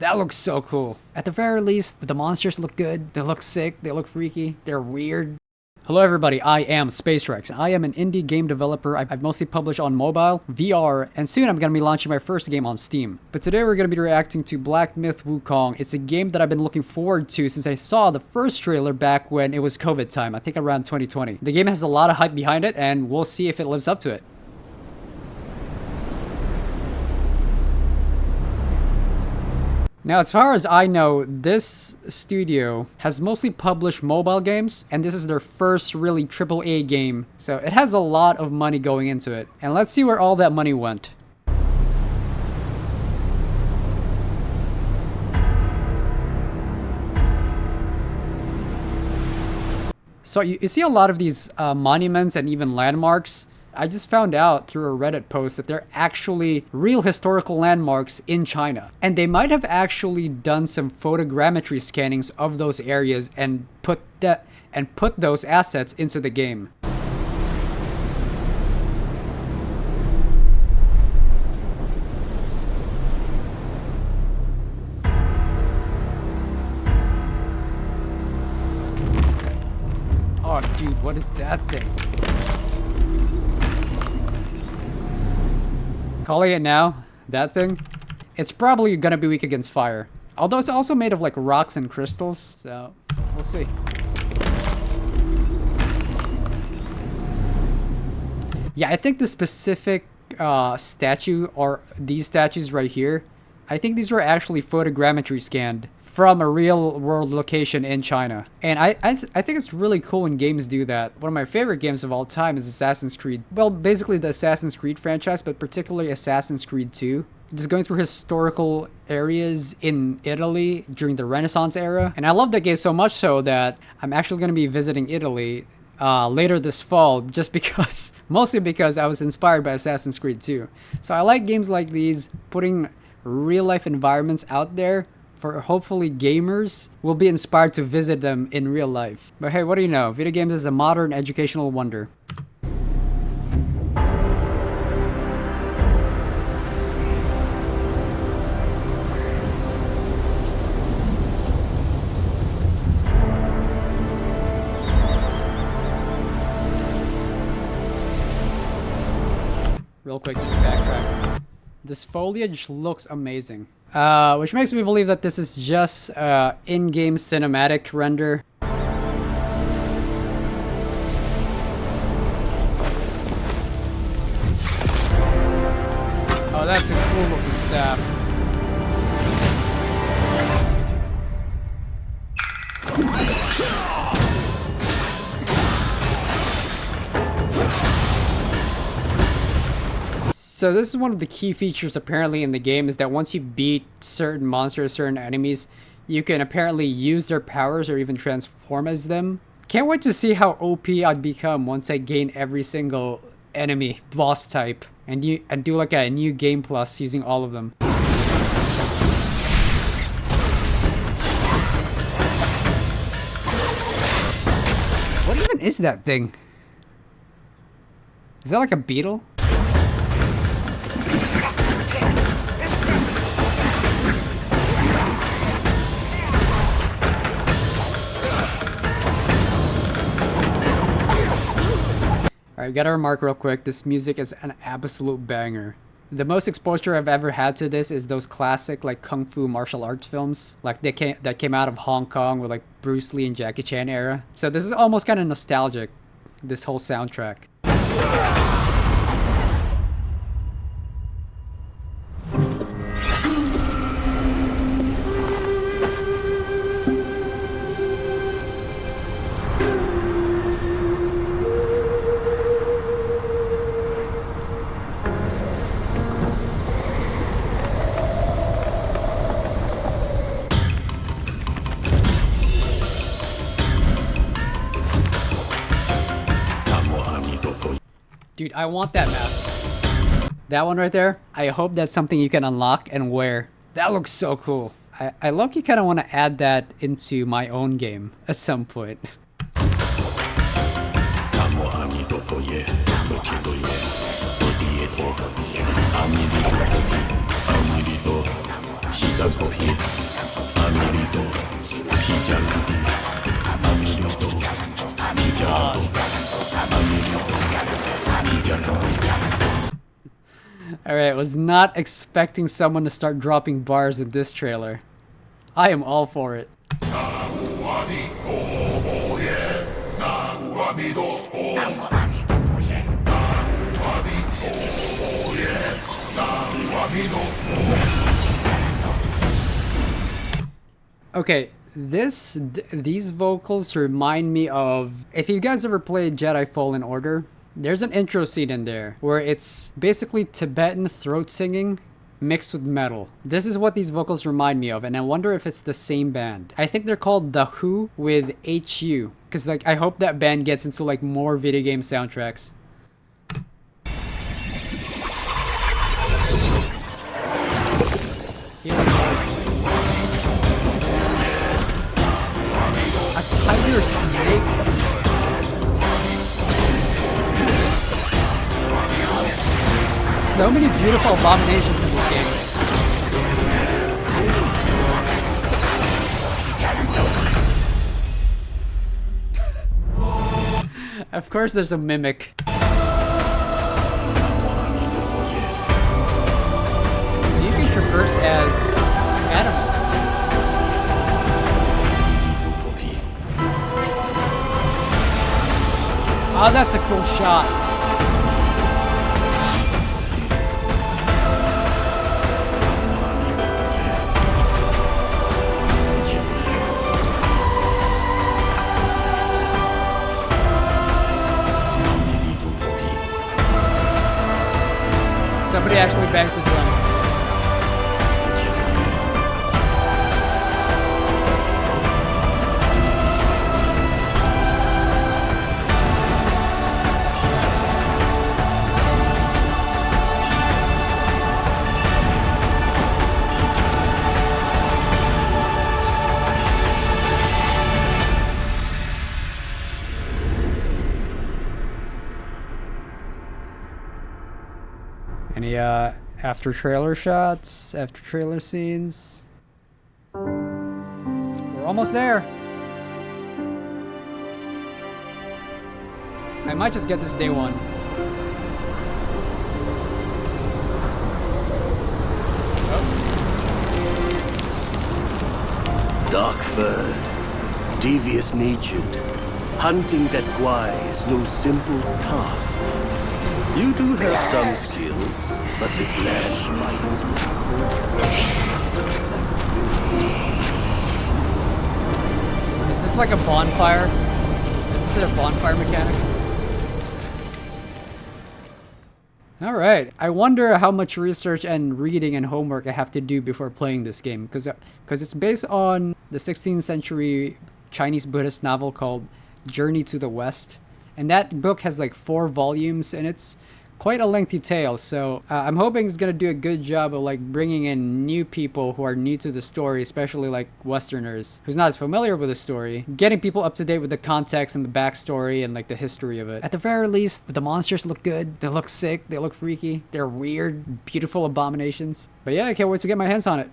That looks so cool. At the very least, the monsters look good. They look sick. They look freaky. They're weird. Hello everybody, I am Space Rex. I am an indie game developer. I've mostly published on mobile, VR, and soon I'm going to be launching my first game on Steam. But today we're going to be reacting to Black Myth Wukong. It's a game that I've been looking forward to since I saw the first trailer back when it was COVID time, I think around 2020. The game has a lot of hype behind it, and we'll see if it lives up to it. Now, as far as I know, this studio has mostly published mobile games, and this is their first really AAA game, so it has a lot of money going into it. And let's see where all that money went. So you see a lot of these monuments and even landmarks. I just found out through a Reddit post that they're actually real historical landmarks in China. And they might have actually done some photogrammetry scannings of those areas and put those assets into the game. Oh dude, what is that thing? Calling it now, that thing, it's probably gonna be weak against fire. Although it's also made of like rocks and crystals, so we'll see. Yeah, I think the specific statue, or these statues right here, I think these were actually photogrammetry scanned from a real world location in China. And I think it's really cool when games do that. One of my favorite games of all time is Assassin's Creed. Well, basically the Assassin's Creed franchise, but particularly Assassin's Creed 2. Just going through historical areas in Italy during the Renaissance era. And I love that game so much so that I'm actually going to be visiting Italy later this fall, just because, mostly because I was inspired by Assassin's Creed 2. So I like games like these, putting real life environments out there for hopefully gamers will be inspired to visit them in real life. But hey, what do you know? Video games is a modern educational wonder. Real quick, just backtrack. This foliage looks amazing. Which makes me believe that this is just in-game cinematic render. Oh, that's a cool looking staff. So this is one of the key features apparently in the game, is that once you beat certain monsters, certain enemies, you can apparently use their powers or even transform as them. Can't wait to see how OP I'd become once I gain every single enemy boss type and do like a new game plus using all of them. What even is that thing? Is that like a beetle? Alright, gotta remark real quick, this music is an absolute banger. The most exposure I've ever had to this is those classic like kung fu martial arts films, like that came out of Hong Kong with like Bruce Lee and Jackie Chan era. So this is almost kind of nostalgic, this whole soundtrack. Dude, I want that mask. That one right there, I hope that's something you can unlock and wear. That looks so cool. I low-key kind of want to add that into my own game at some point. Alright, was not expecting someone to start dropping bars in this trailer. I am all for it. Okay, these vocals remind me of, if you guys ever played Jedi Fallen Order, there's an intro scene in there where it's basically Tibetan throat singing mixed with metal. This is what these vocals remind me of, and I wonder if it's the same band. I think they're called The Who with HU, because like I hope that band gets into like more video game soundtracks. A tiger snake? So many beautiful abominations in this game. Of course there's a mimic. So you can traverse as animals. Oh, that's a cool shot. Somebody actually bangs the drums. Any after trailer shots, after trailer scenes? We're almost there. I might just get this day one. Oh. Dark-furred, devious-natured, hunting that Guai is no simple task. You do have some skills, but this land bites. Is this like a bonfire? Is this a bonfire mechanic? Alright, I wonder how much research and reading and homework I have to do before playing this game, because it's based on the 16th century Chinese Buddhist novel called Journey to the West. And that book has like 4 volumes, and it's quite a lengthy tale. So I'm hoping it's gonna do a good job of like bringing in new people who are new to the story, especially like Westerners who's not as familiar with the story, getting people up to date with the context and the backstory and like the history of it. At the very least, the monsters look good. They look sick. They look freaky. They're weird, beautiful abominations. But yeah, I can't wait to get my hands on it.